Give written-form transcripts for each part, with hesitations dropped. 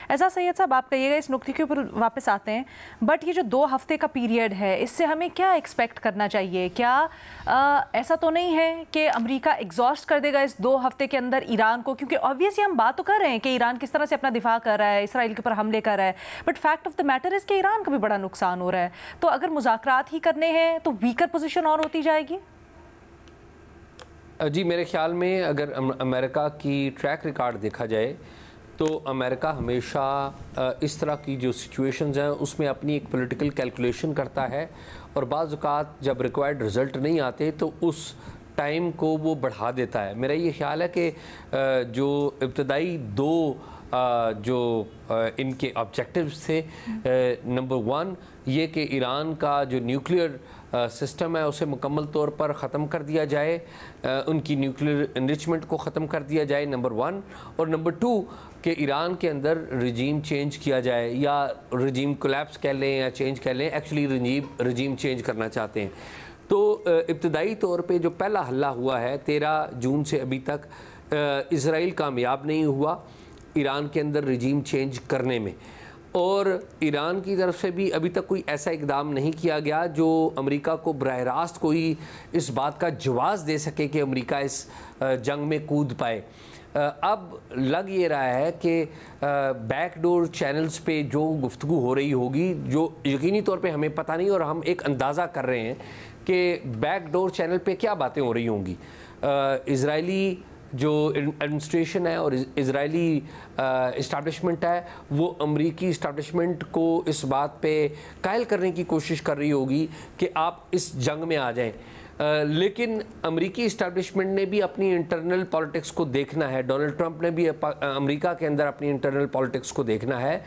एजाज सैयद साहब, आप कहिएगा, इस नुक्ते के ऊपर वापस आते हैं, बट ये जो 2 हफ्ते का पीरियड है, इससे हमें क्या एक्सपेक्ट करना चाहिए? क्या ऐसा तो नहीं है कि अमेरिका एग्जॉस्ट कर देगा इस 2 हफ्ते के अंदर ईरान को? क्योंकि ऑब्वियसली हम बात तो कर रहे हैं कि ईरान किस तरह से अपना दिफा कर रहा है, इसराइल के ऊपर हमले कर रहा है, but fact of the matter is कि ईरान का भी बड़ा नुकसान हो रहा है। तो अगर मुज़ाकरात ही करने हैं तो वीकर पोजीशन और होती जाएगी। जी, मेरे ख्याल में अगर अमेरिका की ट्रैक रिकॉर्ड देखा जाए तो अमेरिका हमेशा इस तरह की जो सिचुएशंस हैं उसमें अपनी एक पॉलिटिकल कैलकुलेशन करता है, और बाज़ औक़ात जब रिक्वायर्ड रिज़ल्ट नहीं आते तो उस टाइम को वो बढ़ा देता है। मेरा ये ख्याल है कि जो इब्तदाई 2 जो इनके ऑब्जेक्टिव्स थे, नंबर 1 ये कि ईरान का जो न्यूक्लियर सिस्टम है उसे मुकम्मल तौर पर ख़त्म कर दिया जाए, उनकी न्यूक्लियर इनरिचमेंट को ख़त्म कर दिया जाए, नंबर 1, और नंबर 2 कि ईरान के अंदर रजीम चेंज किया जाए, या रजीम कोलैप्स कह लें या चेंज कह लें, एक्चुअली रजीम चेंज करना चाहते हैं। तो इब्तदाई तौर पे जो पहला हल्ला हुआ है 13 जून से अभी तक इसराइल कामयाब नहीं हुआ ईरान के अंदर रजीम चेंज करने में, और ईरान की तरफ से भी अभी तक कोई ऐसा इकदाम नहीं किया गया जो अमेरिका को बराह रास्त कोई इस बात का जवाब दे सके कि अमेरिका इस जंग में कूद पाए। अब लग ये रहा है कि बैकडोर चैनल्स पे जो गुफ्तगू हो रही होगी, जो यकीनी तौर पे हमें पता नहीं, और हम एक अंदाज़ा कर रहे हैं कि बैकडोर चैनल पे क्या बातें हो रही होंगी। इजरायली जो एडमिनिस्ट्रेशन है और इजरायली इस्टेब्लिशमेंट है वो अमरीकी इस्टेब्लिशमेंट को इस बात पे कायल करने की कोशिश कर रही होगी कि आप इस जंग में आ जाएं। लेकिन अमरीकी इस्टेब्लिशमेंट ने भी अपनी इंटरनल पॉलिटिक्स को देखना है, डोनाल्ड ट्रंप ने भी अमरीका के अंदर अपनी इंटरनल पॉलिटिक्स को देखना है।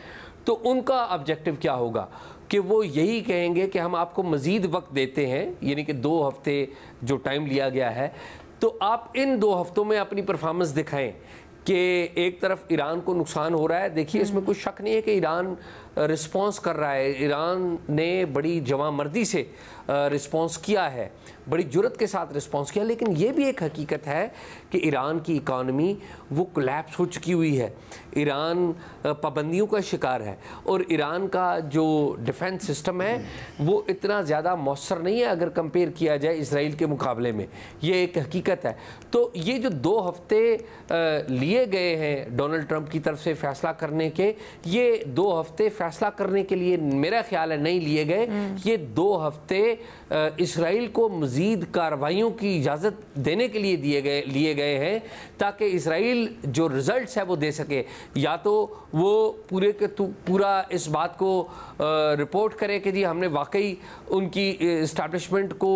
तो उनका ऑब्जेक्टिव क्या होगा कि वो यही कहेंगे कि हम आपको मज़ीद वक्त देते हैं, यानी कि 2 हफ्ते जो टाइम लिया गया है, तो आप इन 2 हफ्तों में अपनी परफॉर्मेंस दिखाएं कि एक तरफ ईरान को नुकसान हो रहा है। देखिए, इसमें कोई शक नहीं है कि ईरान रिस्पांस कर रहा है, ईरान ने बड़ी जवामर्दी से रिस्पांस किया है, बड़ी जुर्रत के साथ रिस्पांस किया, लेकिन ये भी एक हकीकत है कि ईरान की इकानमी वो कोलैप्स हो चुकी हुई है, ईरान पाबंदियों का शिकार है, और ईरान का जो डिफेंस सिस्टम है वो इतना ज़्यादा मौसर नहीं है अगर कंपेयर किया जाए इसराइल के मुकाबले में, ये एक हकीकत है। तो ये जो 2 हफ्ते लिए गए हैं डोनाल्ड ट्रंप की तरफ से फैसला करने के, ये 2 हफ्ते फैसला करने के लिए मेरा ख्याल है नहीं लिए गए, ये 2 हफ्ते इसराइल को मज़ीद कार्रवाइयों की इजाज़त देने के लिए लिए गए हैं, ताकि इसराइल जो रिज़ल्ट्स है वो दे सके। या तो वो पूरे के पूरा इस बात को रिपोर्ट करे कि जी हमने वाकई उनकी इस्टेब्लिशमेंट को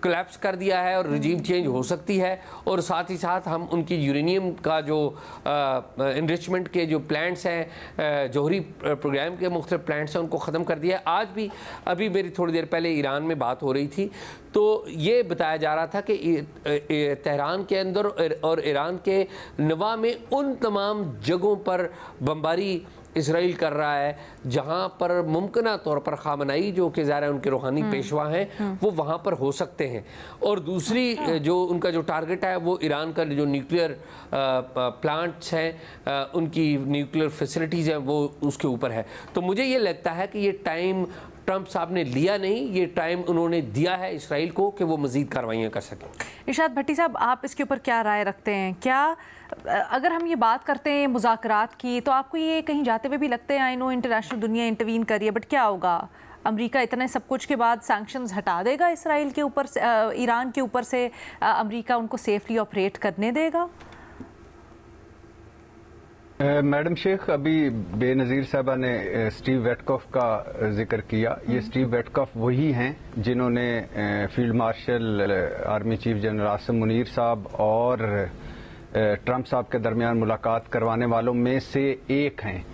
कोलैप्स कर दिया है और रजीम चेंज हो सकती है, और साथ ही साथ हम उनकी यूरेनियम का जो इनरिचमेंट के जो प्लांट्स हैं, जौहरी प्रोग्राम के मुख्तलिफ प्लांट्स हैं, उनको ख़त्म कर दिया है। आज भी अभी मेरी थोड़ी देर पहले ईरान में बात हो रही थी तो ये बताया जा रहा था कि तेहरान के अंदर और ईरान के नवा में उन तमाम जगहों पर बमबारी इसराइल कर रहा है जहाँ पर मुमकिना तौर पर खामनाई जो कि ज़ाहिर है उनके रूहानी पेशवा हैं वो वहाँ पर हो सकते हैं, और दूसरी जो उनका जो टारगेट है वो ईरान का जो न्यूक्लियर प्लांट्स हैं, उनकी न्यूक्लियर फैसिलिटीज़ हैं, वो उसके ऊपर है। तो मुझे ये लगता है कि ये टाइम ट्रंप साहब ने लिया नहीं, ये टाइम उन्होंने दिया है इसराइल को कि वो मज़ीद कार्रवाइयाँ कर सकें। इरशाद भट्टी साहब, आप इसके ऊपर क्या राय रखते हैं? क्या अगर हम ये बात करते हैं मुज़ाकरात की, तो आपको ये कहीं जाते हुए भी लगते हैं, आई नो इंटरनेशनल दुनिया इंटरवीन कर रही है, बट क्या होगा? अमेरिका इतने सब कुछ के बाद सैंक्शंस हटा देगा इसराइल के ऊपर से, ईरान के ऊपर से, अमेरिका उनको सेफली ऑपरेट करने देगा? मैडम शेख, अभी बेनज़ीर साहबा ने स्टीव वेटकॉफ का जिक्र किया। ये स्टीव वेटकॉफ वही हैं जिन्होंने field marshal army chief general Asim Munir साहब और ट्रंप साहब के दरमियान मुलाकात करवाने वालों में से एक हैं,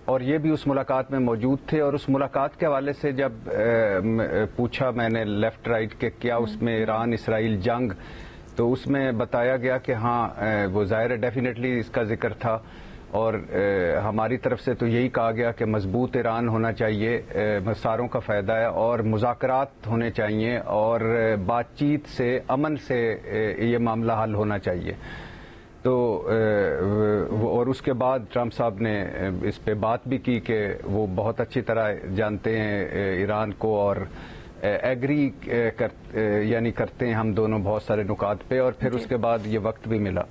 और ये भी उस मुलाकात में मौजूद थे। और उस मुलाकात के हवाले से जब पूछा मैंने लेफ्ट राइट के क्या उसमें ईरान इसराइल जंग, तो उसमें बताया गया कि हाँ वो ज़ाहिर है डेफिनेटली इसका जिक्र था, और हमारी तरफ से तो यही कहा गया कि मजबूत ईरान होना चाहिए, मसारों का फ़ायदा है, और मुज़ाकरात होने चाहिए, और बातचीत से अमन से ये मामला हल होना चाहिए। تو اور اس کے بعد ٹرمپ صاحب نے اس پہ بات بھی کی کہ وہ بہت اچھی طرح جانتے ہیں ایران کو اور ایگری یعنی کرتے ہیں ہم دونوں بہت سارے نکات پہ، اور پھر اس کے بعد یہ وقت بھی ملا۔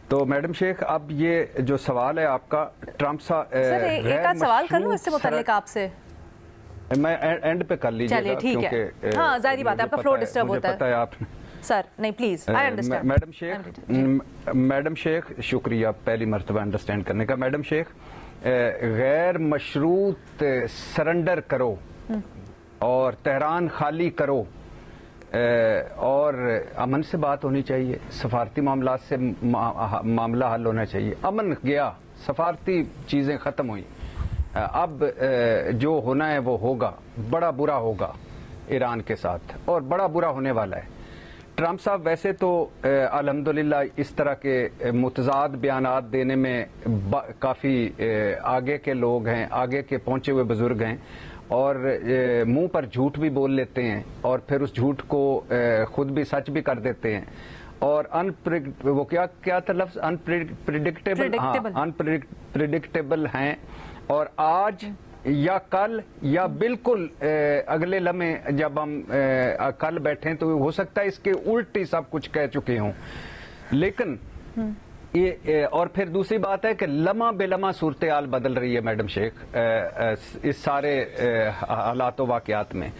تو میڈم شیخ اب یہ جو سوال ہے آپ کا، ٹرمپ صاحب ایک آدھ سوال کر لوں اس سے متعلق آپ سے؟ میں اینڈ پہ کر لیجیے چلیے ٹھیک ہے، ہاں ظاہری بات ہے آپ کا فلو ڈسٹرب ہوتا ہے۔ پتہ ہے آپ سر نہیں پلیز آئی انڈرسٹینڈ۔ میڈم شیخ شکریہ پہلی مرتبہ انڈرسٹینڈ کرنے کا۔ میڈم شیخ غیر مشروط سرنڈر کرو اور تہران خالی کرو اور امن سے بات ہونی چاہیے، سفارتی معاملات سے معاملہ حل ہونا چاہیے۔ امن گیا، سفارتی چیزیں ختم ہوئی، اب جو ہونا ہے وہ ہوگا، بڑا برا ہوگا ایران کے ساتھ اور بڑا برا ہونے والا ہے۔ ٹرمپ صاحب ویسے تو الحمدللہ اس طرح کے متضاد بیانات دینے میں کافی آگے کے لوگ ہیں، آگے کے پہنچے ہوئے بزرگ ہیں، اور منہ پر جھوٹ بھی بول لیتے ہیں اور پھر اس جھوٹ کو خود بھی سچ بھی کر دیتے ہیں، اور وہ کیا تھا لفظ، انپریڈکٹیبل ہیں، اور آج یا کل یا بالکل اگلے لمحے جب ہم کل بیٹھیں تو ہو سکتا ہے اس کے الٹ ہی سب کچھ کہہ چکے ہوں۔ لیکن اور پھر دوسری بات ہے کہ لمحہ بے لمحہ صورتحال بدل رہی ہے میڈم شیخ اس سارے حالات و واقعات میں،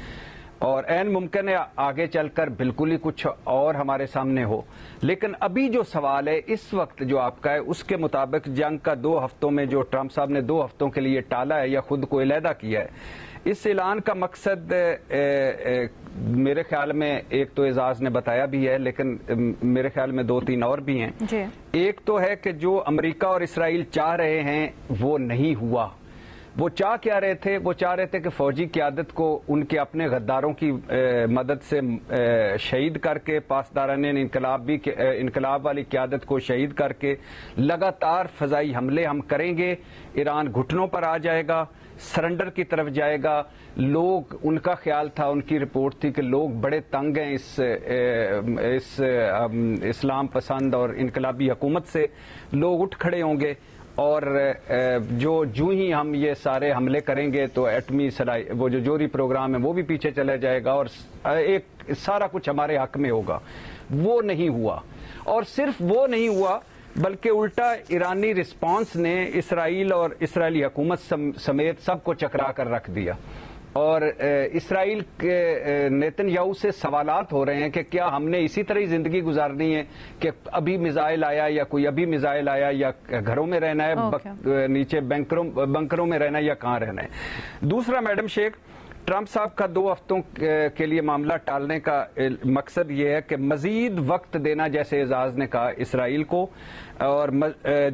اور عین ممکن ہے آگے چل کر بالکل ہی کچھ اور ہمارے سامنے ہو۔ لیکن ابھی جو سوال ہے اس وقت جو آپ کا ہے، اس کے مطابق جنگ کا 2 ہفتوں میں جو ٹرمپ صاحب نے 2 ہفتوں کے لیے ٹالا ہے یا خود کو علیحدہ کیا ہے، اس اعلان کا مقصد میرے خیال میں ایک تو اعزاز نے بتایا بھی ہے، لیکن میرے خیال میں 2-3 اور بھی ہیں جی۔ ایک تو ہے کہ جو امریکہ اور اسرائیل چاہ رہے ہیں وہ نہیں ہوا۔ وہ چاہ کیا رہے تھے؟ وہ چاہ رہے تھے کہ فوجی قیادت کو ان کے اپنے غداروں کی مدد سے شہید کر کے، پاسداران انقلاب والی قیادت کو شہید کر کے لگاتار فضائی حملے ہم کریں گے، ایران گھٹنوں پر آ جائے گا، سرنڈر کی طرف جائے گا۔ لوگ، ان کا خیال تھا، ان کی رپورٹ تھی کہ لوگ بڑے تنگ ہیں اس اسلام پسند اور انقلابی حکومت سے، لوگ اٹھ کھڑے ہوں گے، اور جو ہی ہم یہ سارے حملے کریں گے تو ایٹمی وہ جو جوہری پروگرام ہے وہ بھی پیچھے چلا جائے گا، اور ایک سارا کچھ ہمارے حق میں ہوگا۔ وہ نہیں ہوا، اور صرف وہ نہیں ہوا بلکہ الٹا ایرانی رسپانس نے اسرائیل اور اسرائیلی حکومت سمیت سب کو چکرا کر رکھ دیا، اور اسرائیل کے نیتن یاہو سے سوالات ہو رہے ہیں کہ کیا ہم نے اسی طرح زندگی گزارنی ہے کہ ابھی میزائل آیا یا کوئی ابھی میزائل آیا، یا گھروں میں رہنا ہے، نیچے بنکروں میں رہنا ہے، یا کہاں رہنا ہے۔ دوسرا میڈم شیخ، ٹرمپ صاحب کا 2 ہفتوں کے لیے معاملہ ٹالنے کا مقصد یہ ہے کہ مزید وقت دینا، جیسے اعزاز نے کہا، اسرائیل کو، اور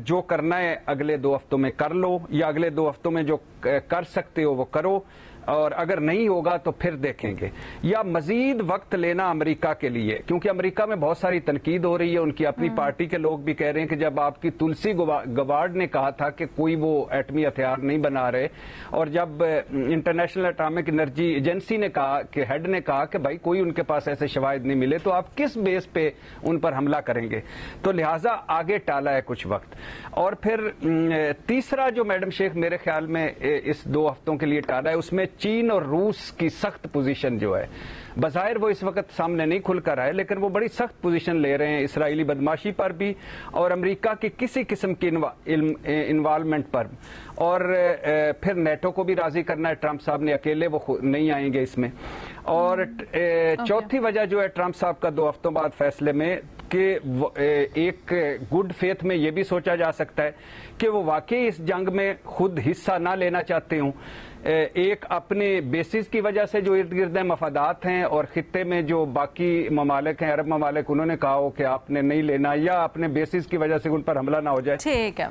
جو کرنا ہے اگلے 2 ہفتوں میں کر لو، یا اگلے 2 ہفتوں میں جو کر سکتے ہو وہ کرو، اور اگر نہیں ہوگا تو پھر دیکھیں گے، یا مزید وقت لینا امریکہ کے لیے، کیونکہ امریکہ میں بہت ساری تنقید ہو رہی ہے، ان کی اپنی پارٹی کے لوگ بھی کہہ رہے ہیں کہ جب آپ کی تلسی گوارڈ نے کہا تھا کہ کوئی وہ ایٹمی ہتھیار نہیں بنا رہے، اور جب انٹرنیشنل اٹامک انرجی ایجنسی نے کہا کہ ہیڈ نے کہا کہ بھائی کوئی ان کے پاس ایسے شواہد نہیں ملے، تو آپ کس بیس پہ ان پر حملہ کریں گے؟ تو لہٰذا آگے ٹالا ہے کچھ وقت۔ اور پھر تیسرا جو میڈم شیخ میرے خیال میں اس 2 ہفتوں کے لیے ٹالا ہے، اس میں چین اور روس کی سخت پوزیشن جو ہے، بظاہر وہ اس وقت سامنے نہیں کھل کر آئے، لیکن وہ بڑی سخت پوزیشن لے رہے ہیں اسرائیلی بدماشی پر بھی، اور امریکہ کی کسی قسم کی انوالومنٹ پر، اور پھر نیٹو کو بھی راضی کرنا ہے ٹرمپ صاحب نے، اکیلے وہ نہیں آئیں گے اس میں۔ اور چوتھی وجہ جو ہے ٹرمپ صاحب کا 2 ہفتوں بعد فیصلے میں، کہ ایک گڈ فیتھ میں یہ بھی سوچا جا سکتا ہے کہ وہ واقعی اس جنگ میں خود حصہ نہ لینا چاہتے ہوں، ایک اپنے بیسز کی وجہ سے جو ارد گرد مفادات ہیں، اور خطے میں جو باقی ممالک ہیں، عرب ممالک، انہوں نے کہا ہو کہ آپ نے نہیں لینا، یا اپنے بیسز کی وجہ سے ان پر حملہ نہ ہو جائے۔ ٹھیک ہے۔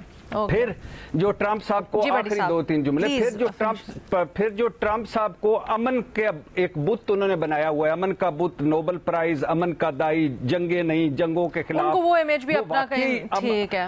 پھر جو ٹرمپ صاحب کو آخری 2-3 جملے، پھر جو ٹرمپ صاحب کو امن کے ایک بت انہوں نے بنایا ہوا ہے، امن کا بت، نوبل پرائز، امن کا دائی، جنگیں نہیں، جنگوں کے خلاف، وہ امیج بھی اپنا کہیں، ٹھیک ہے۔